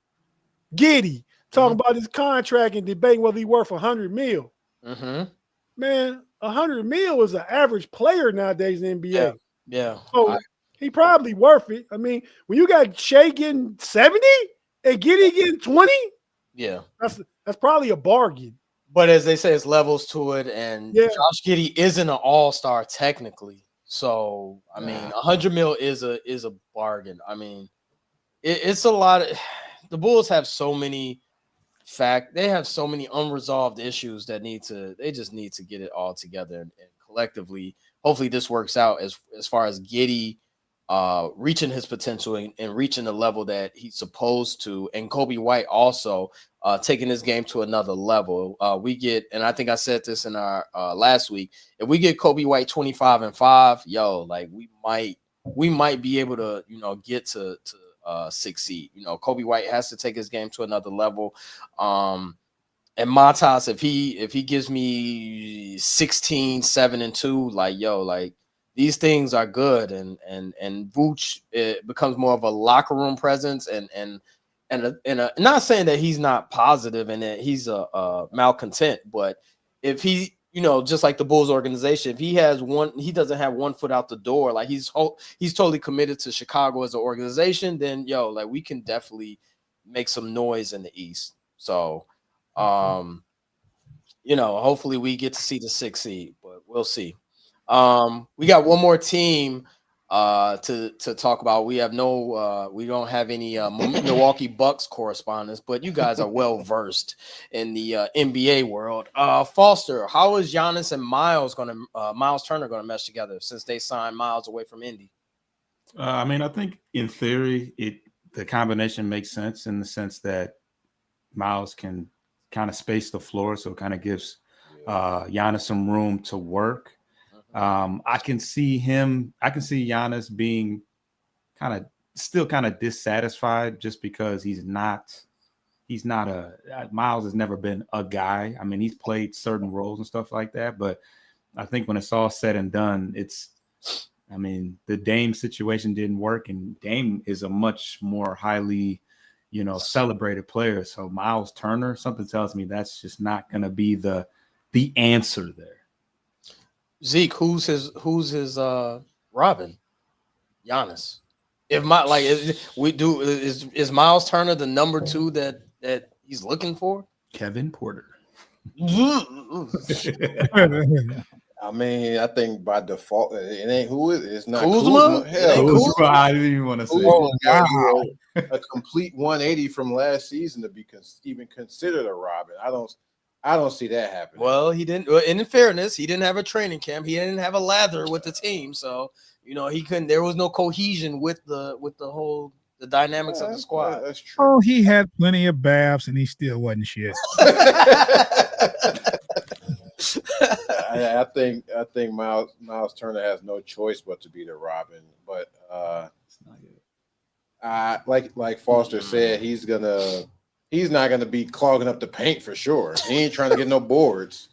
Talking about his contract and debating whether he worth $100 million. Man, $100 million is an average player nowadays in the NBA. Yeah. So he probably worth it. I mean, when you got Shea getting 70 and Giddey getting 20, that's probably a bargain. But as they say, it's levels to it, and Josh Giddey isn't an all-star technically. So I mean, $100 million is a bargain. I mean, it's a lot of the Bulls have so many they have so many unresolved issues that they just need to get it all together and collectively. Hopefully this works out as far as Giddey reaching his potential and reaching the level that he's supposed to, and Kobe White also taking his game to another level. We get, and I think I said this in our last week, if we get Kobe White 25-5, like we might be able to, get to 6 seed. Kobe White has to take his game to another level. And Matas, if he gives me 16, 7 and 2, like these things are good, and Vooch, it becomes more of a locker room presence, and not saying that he's not positive and that he's a malcontent, but if he just like the Bulls organization, if he doesn't have one foot out the door, like he's totally committed to Chicago as an organization, then like we can definitely make some noise in the East. So, hopefully we get to see the 6th seed, but we'll see. We got one more team to talk about. We don't have any Milwaukee Bucks correspondents, but you guys are well versed in the NBA world. Foster, how is Giannis and Miles Turner gonna mesh together since they signed Miles away from Indy? I mean, I think in theory the combination makes sense in the sense that Miles can kind of space the floor, so it kind of gives Giannis some room to work. I can see Giannis being still kind of dissatisfied just because Miles has never been a guy. I mean, he's played certain roles and stuff like that, but I think when it's all said and done, the Dame situation didn't work, and Dame is a much more highly, celebrated player. So Miles Turner, something tells me that's just not going to be the answer there. Zeke, who's his Robin? Giannis. Is Miles Turner the number 2 that he's looking for? Kevin Porter. I mean, I think by default it ain't who it is. It's not Kuzma. Kuzma. I didn't even want to say a complete 180 from last season to be even considered a Robin. I don't see that happening. Well, he didn't. In fairness, he didn't have a training camp. He didn't have a lather with the team, so he couldn't. There was no cohesion with the dynamics of the squad. That's true. Oh, he had plenty of baths, and he still wasn't shit. I think Miles Turner has no choice but to be the Robin. But like Foster said, he's not gonna be clogging up the paint for sure. He ain't trying to get no boards.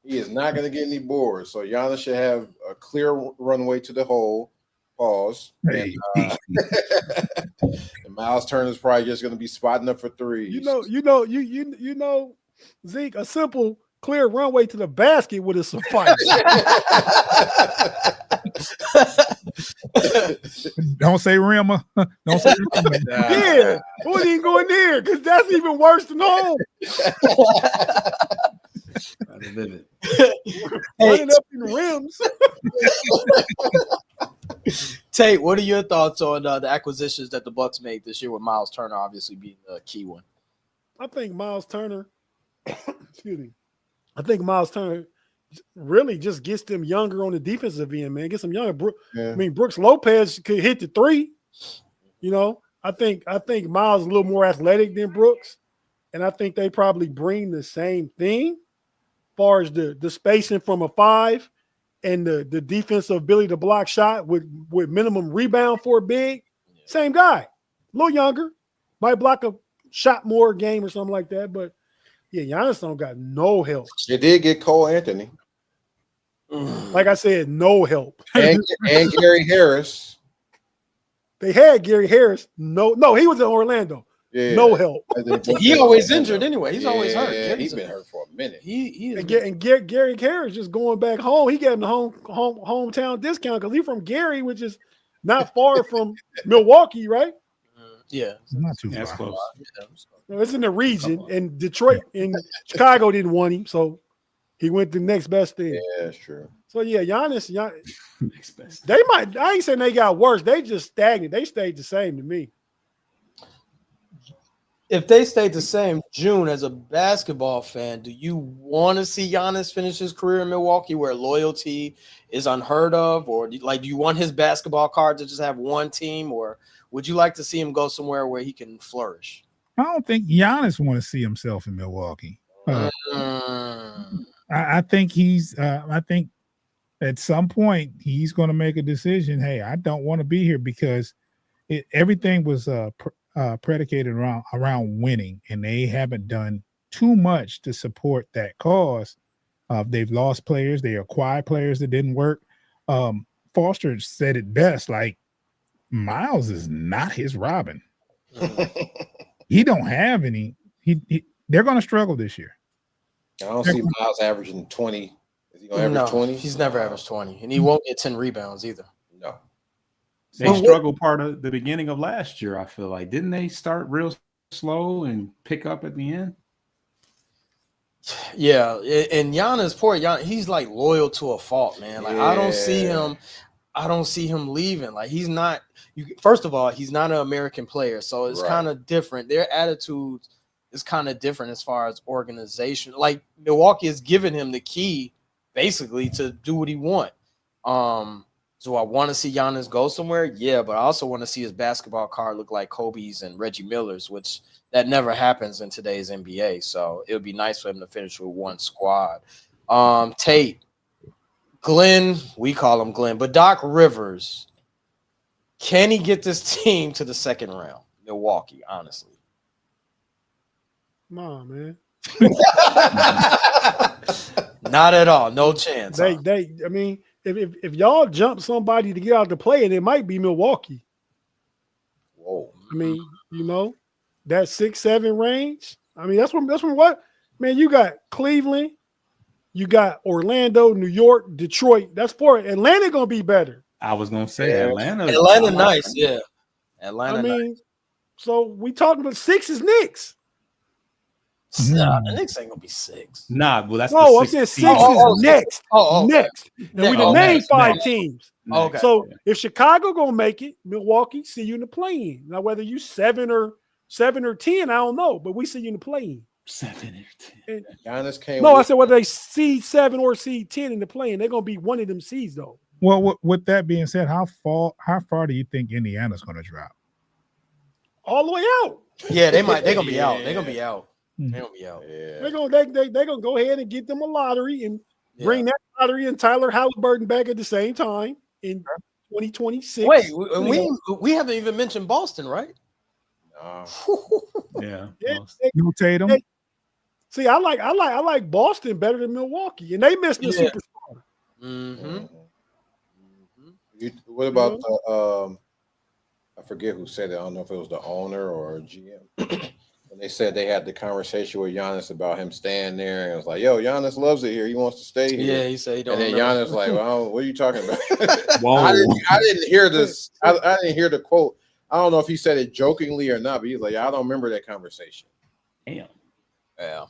He is not gonna get any boards. So Giannis should have a clear runway to the hole. Pause. Hey. And Miles Turner's probably just gonna be spotting up for threes. Zeke, a simple clear runway to the basket would have sufficed. Don't say Rima. Don't say Rima. Yeah, wouldn't even go in there because that's even worse than home. Running up in rims. Tate, what are your thoughts on the acquisitions that the Bucks made this year with Miles Turner obviously being the key one? I think Miles Turner, really just gets them younger on the defensive end, man. Get some younger. I mean, Brooks Lopez could hit the 3. I think Miles is a little more athletic than Brooks, and I think they probably bring the same thing, as far as the spacing from a 5 and the defensive ability to block shot with minimum rebound for a big. Same guy, a little younger, might block a shot more a game or something like that, but. Yeah, Giannis don't got no help. They did get Cole Anthony. Like I said, no help. And Gary Harris. They had Gary Harris. No, he was in Orlando. Yeah. No help. He always injured anyway. He's always hurt. Yeah, he's been hurt for a minute. Gary Harris just going back home. He got him the hometown discount because he's from Gary, which is not far from Milwaukee, right? Yeah, not too That's far. close. No, it's in the region, and Detroit and Chicago didn't want him, so he went to the next best thing. Yeah, that's true. So yeah, Giannis, Next best. they might. I ain't saying they got worse. They just stagnant. They stayed the same to me. If they stayed the same, June, as a basketball fan, do you want to see Giannis finish his career in Milwaukee where loyalty is unheard of? Or do you want his basketball card to just have one team? Or would you like to see him go somewhere where he can flourish? I don't think Giannis want to see himself in Milwaukee. I think I think at some point he's going to make a decision. Hey, I don't want to be here because everything was predicated around winning, and they haven't done too much to support that cause. They've lost players, they acquired players that didn't work. Foster said it best, like Miles is not his Robin. He don't have any. They're going to struggle this year. I don't see Miles averaging 20 Is he gonna average 20? He's never averaged 20, and he won't get 10 rebounds either. No. He's never averaged 20, and he won't get 10 rebounds either. No. They struggled part of the beginning of last year, I feel like. Didn't they start real slow and pick up at the end? Yeah, and Giannis, poor Giannis, he's like loyal to a fault, man. Like I don't see him leaving. Like he's not. First of all, he's not an American player, so it's kind of different. Their attitude is kind of different as far as organization. Like Milwaukee has given him the key, basically, to do what he wants. So I want to see Giannis go somewhere, yeah, but I also want to see his basketball card look like Kobe's and Reggie Miller's, which that never happens in today's NBA. So it would be nice for him to finish with one squad. Tate, Glenn, we call him Glenn, but Doc Rivers, can he get this team to the second round? Milwaukee, honestly. Come on, man. Not at all. No chance. I mean, if y'all jump somebody to get out to play, and it might be Milwaukee. Whoa. I mean, that 6-7 range. I mean, that's from what? Man, you got Cleveland, you got Orlando, New York, Detroit. That's four. Atlanta gonna be better. I was gonna say Atlanta. Atlanta nice, yeah. Atlanta. I mean, so we talking about 6 is Knicks. Nah, the Knicks ain't gonna be 6. Nah, well that's I'm saying 6 is next. Next. And we done named 5 teams. Okay. So if Chicago gonna make it, Milwaukee, see you in the play-in. Now whether you 7 or 10, I don't know, but we see you in the play-in. 7 or 10. Giannis came. No, I said whether they seed 7 or seed 10 in the play-in, they're gonna be one of them seeds though. Well, with that being said, how far do you think Indiana's gonna drop? All the way out. Yeah, they're gonna be out. They're gonna be out. They're gonna be out. Yeah. They're gonna go ahead and get them a lottery and bring that lottery and Tyler Halliburton back at the same time in 2026. Wait, we haven't even mentioned Boston, right? Yeah. No Tatum. See, I like Boston better than Milwaukee, and they missed the superstar. Mm-hmm. What about the I forget who said it. I don't know if it was the owner or GM. When they said they had the conversation with Giannis about him staying there, and it was like, "Yo, Giannis loves it here. He wants to stay here." Yeah, he said he don't. And then Giannis like, "Well, what are you talking about?" Whoa. I didn't hear this. I didn't hear the quote. I don't know if he said it jokingly or not, but he's like, "I don't remember that conversation." Damn. Yeah.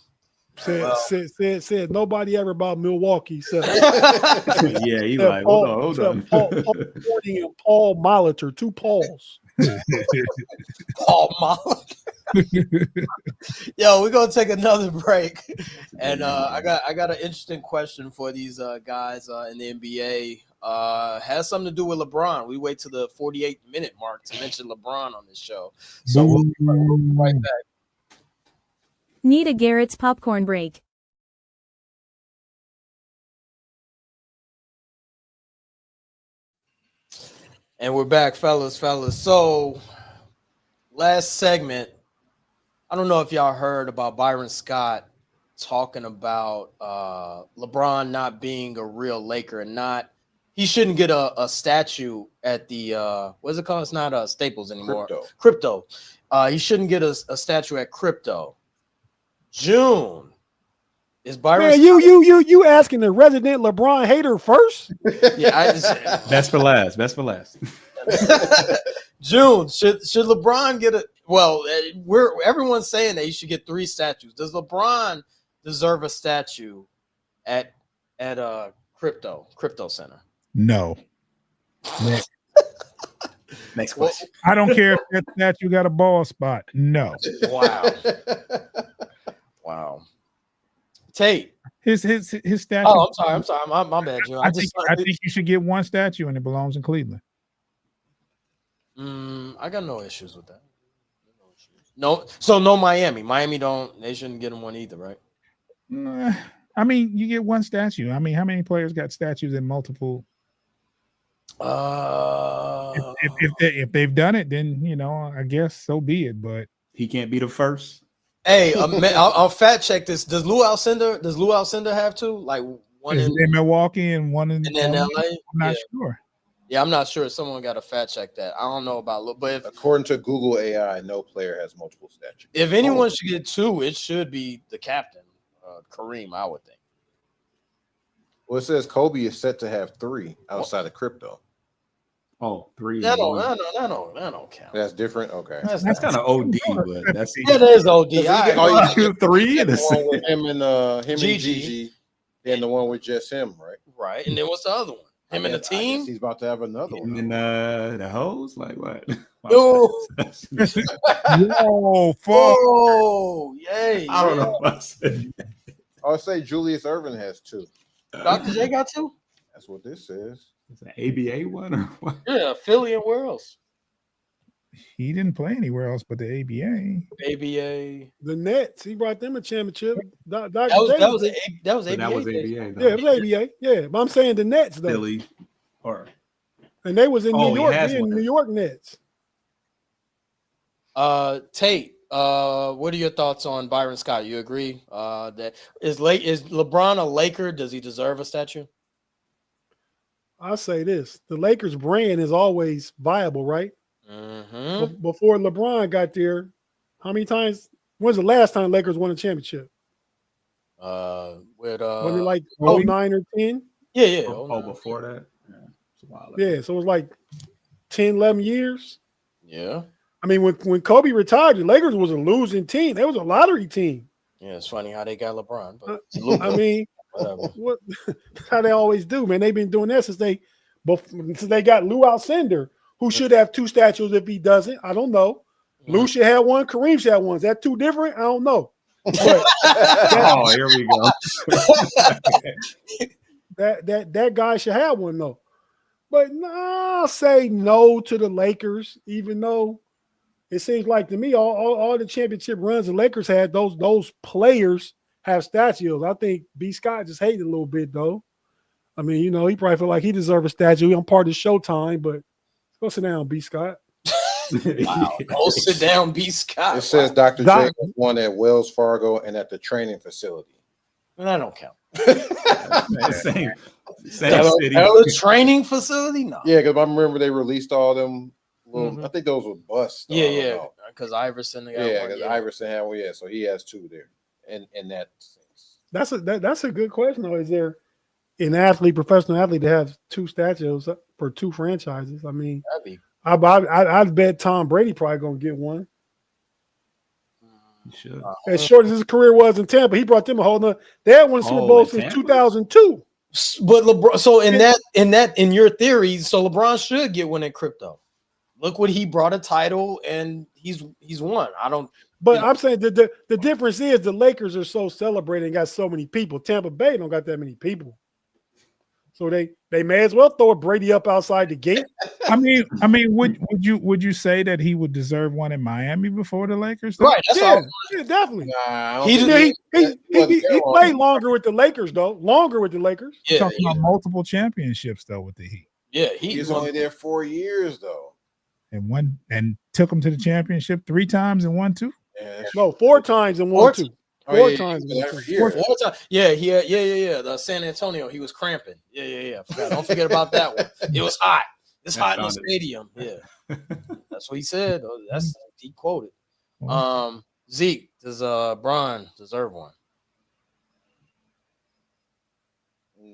Said nobody ever about Milwaukee. So Yeah, he like, hold on. Paul Molitor, 2 Pauls. Paul Molitor. Yo, we're gonna take another break, and I got an interesting question for these guys in the NBA. Has something to do with LeBron. We wait to the 48-minute mark to mention LeBron on this show, so we'll be right back. Need a Garrett's popcorn break. And we're back, fellas. So, last segment, I don't know if y'all heard about Byron Scott talking about LeBron not being a real Laker and he shouldn't get a statue at the what's it called? It's not Staples anymore. Crypto. He shouldn't get a statue at Crypto. June is Byron. Man, you asking the resident LeBron hater first? Yeah, That's for last. June, should LeBron get a? Well, everyone's saying that he should get 3 statues. Does LeBron deserve a statue at Crypto Center? No. Next question. I don't care if that statue got a ball spot. No. Wow. Tate. His statue. Oh, I'm sorry. My bad, June. I think you should get 1 statue and it belongs in Cleveland. I got no issues with that. No, so no Miami. They shouldn't get him one either, right? I mean, you get 1 statue. I mean, how many players got statues in multiple? If they've done it, then I guess so be it. But he can't be the first. Hey, I'll fact check this. Does Lou Alcindor have 2? Like one in Milwaukee and one in LA? I'm not sure. Yeah, I'm not sure. Someone got to fact check that. I don't know about, but according to Google AI, no player has multiple statues. If anyone should get 2, it should be the captain, Kareem. I would think. Well, it says Kobe is set to have 3 outside of crypto. Oh, 3. That don't count. That's different. Okay. That's kind of OD, but that's That is OD. Because I you you 3 in the the one same. with him and Gigi. Gigi, then the one with just him, right? Right. And then what's the other one? Him and the I guess team? he's about to have another one. And the hoes, like what? No. Yo, fuck. Oh, yay. I don't know what I said. I'll say Julius Erving has 2. Dr. J got 2? That's what this says. Is it ABA one or what? Yeah, Philly and where else? He didn't play anywhere else but the ABA. ABA. The Nets. He brought them a championship. That was ABA. But that was ABA. Yeah, it was ABA. Yeah, but I'm saying the Nets though. Philly or And they was in Oh, New he York. has They in one. New York Nets. Tate, what are your thoughts on Byron Scott? You agree that is LeBron a Laker? Does he deserve a statue? I'll say this: the Lakers brand is always viable, right? Mm-hmm. Before LeBron got there, how many times? When's the last time Lakers won a championship? With Was it like Kobe? 09 or 10? yeah. oh, before that, yeah, it's a while ago. Yeah, so it was like 10, 11 years. Yeah. I mean, when Kobe retired, the Lakers was a losing team. They was a lottery team. Yeah, it's funny how they got LeBron, but I mean, whatever. what how they always do, man. They've been doing that since they got Lou Alcindor, who should have 2 statues if he doesn't. I don't know. Lou should have 1. Kareem should have 1. Is that 2 different? I don't know. But Oh, here we go. that guy should have 1 though. But I'll say no to the Lakers, even though it seems like to me all the championship runs the Lakers had, those players have statues. I think B. Scott just hated a little bit though. I mean, he probably feel like he deserves a statue. I'm part of Showtime, but go sit down, B. Scott. Wow. Go sit down, B. Scott. It says Dr. J won at Wells Fargo and at the training facility. That don't count. same city. The training facility? No. Yeah, because I remember they released all them. I think those were busts. though. Yeah. Because Iverson. Yeah, because Iverson had one. Yeah, so he has 2 there. In that sense. That's a good question though. Is there an professional athlete that has 2 statues for 2 franchises? I mean, That'd be. I'd bet Tom Brady probably gonna get 1. You should. As short as his career was in Tampa, he brought them a whole nother. They had won Super Bowl since 2002. But LeBron, so in your theory, so LeBron should get 1 in crypto. Look what he brought a title and he's won. I don't. But I'm saying the difference is the Lakers are so celebrated and got so many people. Tampa Bay don't got that many people, so they may as well throw a Brady up outside the gate. I mean, would you say that he would deserve 1 in Miami before the Lakers? Right. That's all. Yeah, definitely. Nah, He played longer with the Lakers though. Longer with the Lakers. Yeah, Talking about multiple championships though with the Heat, yeah. he's only there 4 years though. and took him to the championship 3 times and won 2. Yeah, No, 4 times and 1 2. Four times. every year. Yeah. The San Antonio, he was cramping. Yeah. Don't forget about that one. It was hot. It's hot in the stadium. Yeah, that's what he said. That's he quoted. Zeke, does Bron deserve 1?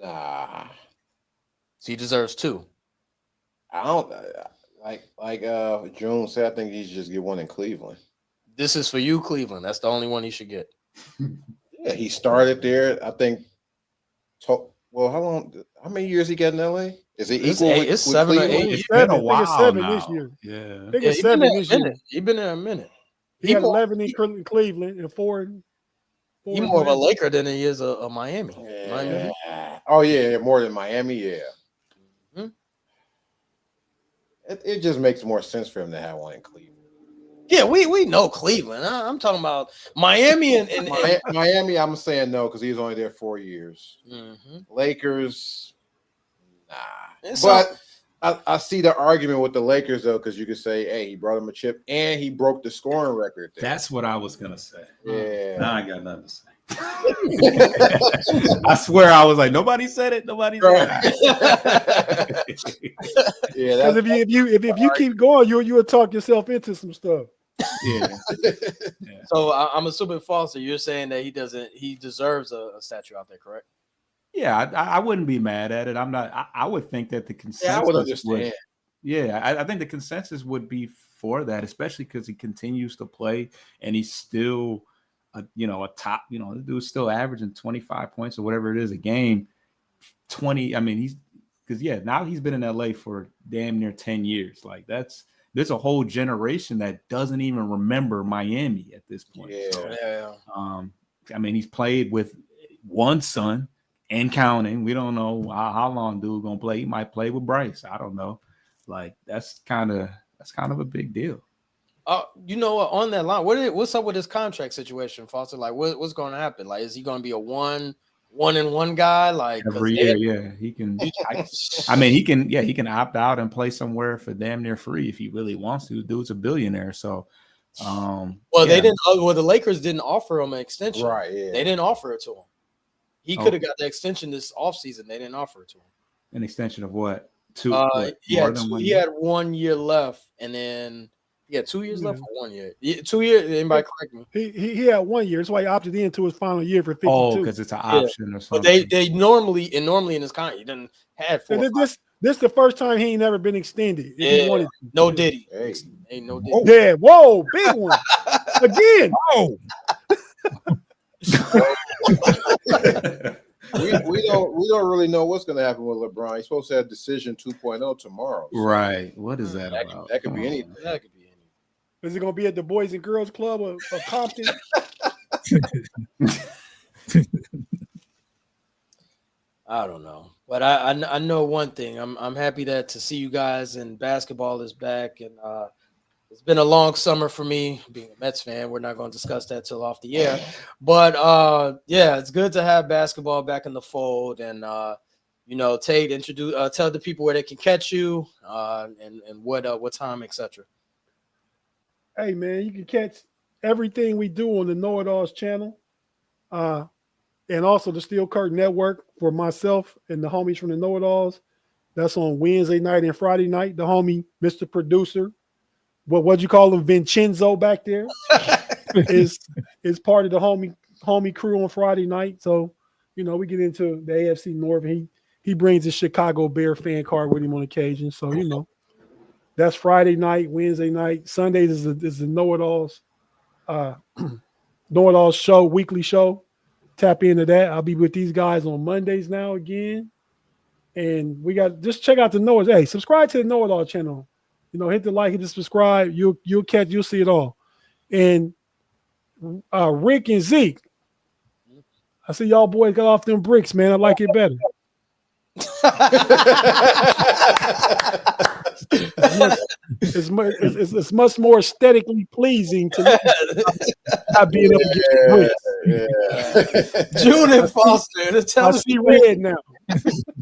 Nah, So he deserves 2. I don't like June said. I think he should just get 1 in Cleveland. This is for you, Cleveland. That's the only one he should get. Yeah, he started there. I think. Well, how many years he got in LA? Is it equal? It's 7 or 8 Cleveland? years. It's been a I think it's while 7 now. this year. Yeah. I think Yeah, it's 7 this year. He's been there a minute. He had 11 in Cleveland and 4 in. He's more of a Laker than he is a Miami. Miami. Yeah. Oh yeah, more than Miami. Yeah. Mhm. It just makes more sense for him to have 1 in Cleveland. Yeah, we know Cleveland. I'm talking about Miami and Miami. I'm saying no because he was only there 4 years. Mhm. Lakers, nah. It's But I see the argument with the Lakers though, because you could say, hey, he brought him a chip and he broke the scoring record. There. That's what I was gonna say. Yeah. Now I got nothing to say. I swear I was like, nobody said it. Nobody said it. Yeah, Because if you keep going, you'll talk yourself into some stuff. Yeah. So I'm assuming, Foster, you're saying that he deserves a statue out there, correct? Yeah, I wouldn't be mad at it. I'm not. I would think that the consensus. Yeah, I would understand. I think the consensus would be for that, especially because he continues to play and he's still, a top. The dude's still averaging 25 points or whatever it is a game. 20. I mean, now he's been in LA for damn near 10 years. Like there's a whole generation that doesn't even remember Miami at this point. Yeah. So, I mean, he's played with one son and counting. We don't know how long dude gonna play. He might play with Bryce. I don't know. Like that's kind of a big deal. You know what? On that line, what's up with his contract situation, Foster? Like, what's going to happen? Like, is he going to be a one and one guy? Like every year, yeah, he can. I mean, he can. Yeah, he can opt out and play somewhere for damn near free if he really wants to. The dude's a billionaire, so. They didn't. Well, the Lakers didn't offer him an extension. Right. Yeah. They didn't offer it to him. He could have got the extension this offseason. They didn't offer it to him. An extension of what? He had 1 year left, and then he had 2 years left for 1 year. 2 years. Anybody correct me? He had 1 year. That's why he opted into his final year for 52. Oh, because it's an option or something. But they normally in his contract, he didn't have 4. This is the first time he ain't never been extended. Yeah, no Diddy. Hey. Ain't no Diddy. Oh, yeah, whoa, big one again. Oh, we don't really know what's going to happen with LeBron. He's supposed to have decision 2.0 tomorrow. So right. What is that about? that could be anything. That could be anything. Is it going to be at the Boys and Girls Club of Compton? I don't know, but I know one thing. I'm happy to see you guys, and basketball is back, and it's been a long summer for me being a Mets fan. We're not going to discuss that till off the air, but it's good to have basketball back in the fold. And Tate, tell the people where they can catch you, and what time, etc. Hey man, you can catch everything we do on the Know It Alls channel, and also the Steel Curtain Network for myself and the homies from the Know It Alls. That's on Wednesday night and Friday night. The homie, Mr. Producer. What'd you call him? Vincenzo back there is part of the homie crew on Friday night. So, we get into the AFC North. And he brings his Chicago Bear fan card with him on occasion. So, that's Friday night, Wednesday night. Sundays is the Know It Alls Know It Alls show, weekly show. Tap into that. I'll be with these guys on Mondays now again. And just check out the Know It. Hey, subscribe to the Know It All channel. Hit the like, hit the subscribe. You'll see it all. And Rick and Zeke, I see y'all boys got off them bricks, man. I like it better. It's much more aesthetically pleasing to not being able to get the bricks. Yeah. June and Foster. I see red now.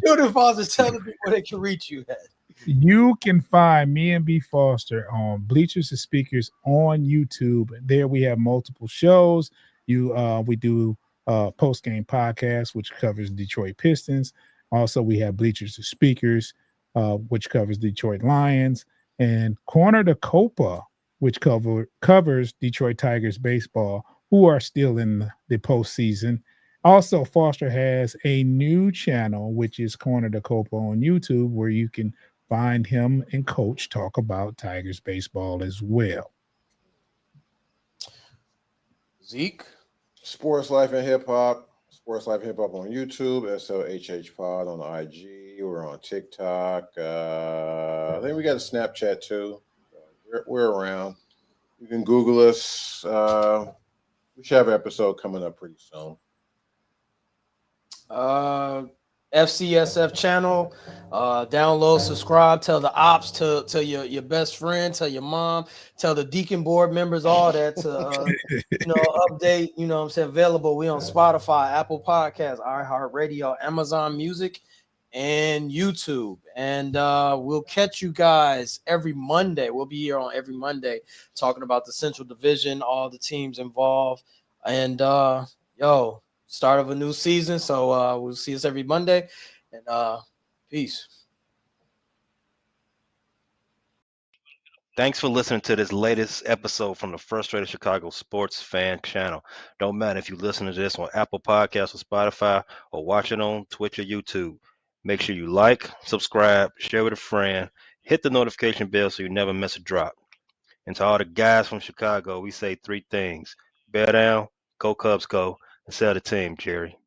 June and Foster, tell the people where they can reach you at. You can find me and B Foster on Bleachers and Speakers on YouTube. There we have multiple shows. We do post-game podcast, which covers Detroit Pistons. Also, we have Bleachers and Speakers, which covers Detroit Lions, and Corner to Copa, which covers Detroit Tigers baseball, who are still in the postseason. Also, Foster has a new channel, which is Corner to Copa on YouTube, where you can find him and Coach talk about Tigers baseball as well. Zeke? Sports Life and Hip Hop. Sports Life and Hip Hop on YouTube. SLHH Pod on IG. We're on TikTok. I think we got a Snapchat too. We're around. You can Google us. We should have an episode coming up pretty soon. FCSF channel, download, subscribe, tell the ops, tell your best friend, tell your mom, tell the Deacon board members, all that to update. What I'm saying, available. We on Spotify, Apple Podcasts, iHeartRadio, Amazon Music, and YouTube. And we'll catch you guys every Monday. We'll be here on every Monday talking about the Central Division, all the teams involved, and start of a new season. So we'll see us every Monday, and peace. Thanks for listening to this latest episode from the Frustrated Chicago Sports Fan Channel. Don't matter if you listen to this on Apple Podcasts or Spotify or watch it on Twitch or YouTube. Make sure you like, subscribe, share with a friend, hit the notification bell so you never miss a drop. And to all the guys from Chicago, we say three things. Bear down, go Cubs go, and sell the team, Jerry.